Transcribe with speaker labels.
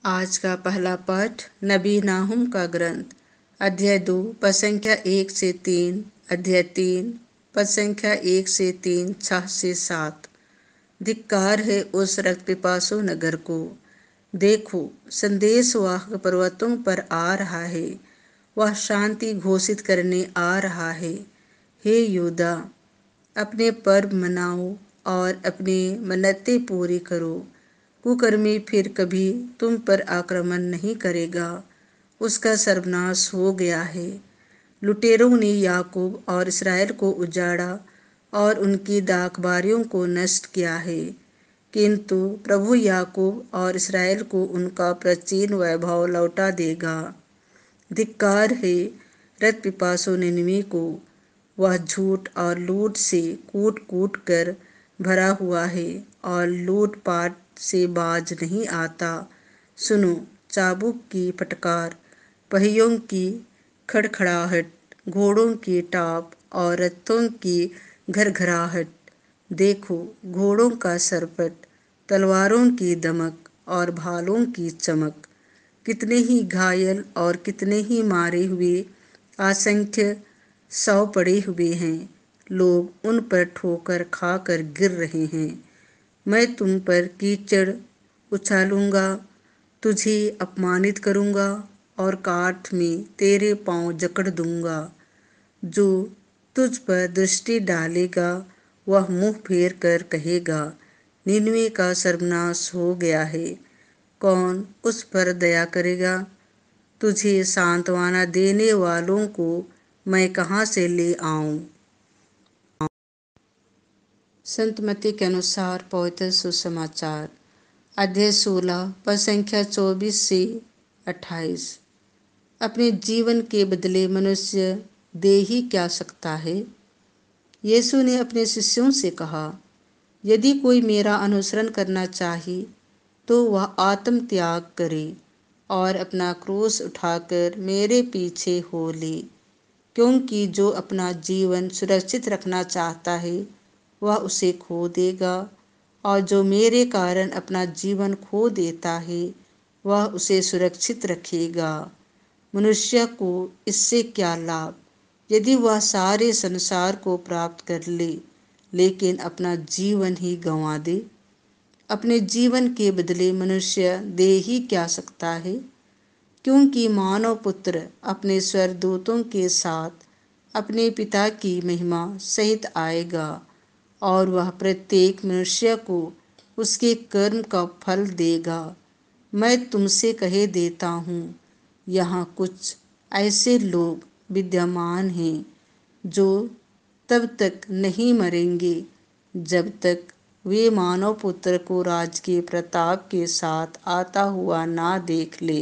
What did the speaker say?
Speaker 1: आज का पहला पाठ नबी नाहुम का ग्रंथ अध्याय 2 पद संख्या 1 से 3, अध्याय 3 पद संख्या 1 से 3, 6 से 7। धिक्कार है उस रक्त पिपासु नगर को। देखो, संदेशवाहक पर्वतों पर आ रहा है, वह शांति घोषित करने आ रहा है। हे यहूदा, अपने पर्व मनाओ और अपनी मन्नतें पूरी करो। कुकर्मी फिर कभी तुम पर आक्रमण नहीं करेगा, उसका सर्वनाश हो गया है। लुटेरों ने याकूब और इस्राएल को उजाड़ा और उनकी दाखबारियों को नष्ट किया है, किंतु प्रभु याकूब और इस्राएल को उनका प्राचीन वैभव लौटा देगा। धिक्कार है रक्त पिपासु निनवे को, वह झूठ और लूट से कूट कूट कर भरा हुआ है और लूट पाट से बाज नहीं आता। सुनो, चाबुक की फटकार, पहियों की खड़खड़ाहट, घोड़ों की टाप और रथों की घरघराहट। देखो, घोड़ों का सरपट, तलवारों की दमक और भालों की चमक। कितने ही घायल और कितने ही मारे हुए, असंख्य सौ पड़े हुए हैं। लोग उन पर ठोकर खाकर गिर रहे हैं। मैं तुम पर कीचड़ उछालूंगा, तुझे अपमानित करूंगा और काठ में तेरे पांव जकड़ दूंगा। जो तुझ पर दृष्टि डालेगा वह मुंह फेर कर कहेगा, निनवे का सर्वनाश हो गया है। कौन उस पर दया करेगा? तुझे सांत्वना देने वालों को मैं कहाँ से ले आऊं? संत मत्ती के अनुसार पवित्र सुसमाचार अध्याय 16 पद संख्या 24 से 28। अपने जीवन के बदले मनुष्य दे ही क्या सकता है? यीशु ने अपने शिष्यों से कहा, यदि कोई मेरा अनुसरण करना चाहे तो वह आत्म त्याग करे और अपना क्रूस उठाकर मेरे पीछे हो ले। क्योंकि जो अपना जीवन सुरक्षित रखना चाहता है वह उसे खो देगा, और जो मेरे कारण अपना जीवन खो देता है वह उसे सुरक्षित रखेगा। मनुष्य को इससे क्या लाभ यदि वह सारे संसार को प्राप्त कर ले, लेकिन अपना जीवन ही गंवा दे? अपने जीवन के बदले मनुष्य दे ही क्या सकता है? क्योंकि मानव पुत्र अपने स्वर्गदूतों के साथ अपने पिता की महिमा सहित आएगा, और वह प्रत्येक मनुष्य को उसके कर्म का फल देगा। मैं तुमसे कह देता हूँ, यहाँ कुछ ऐसे लोग विद्यमान हैं जो तब तक नहीं मरेंगे जब तक वे मानव पुत्र को राज के प्रताप के साथ आता हुआ ना देख ले।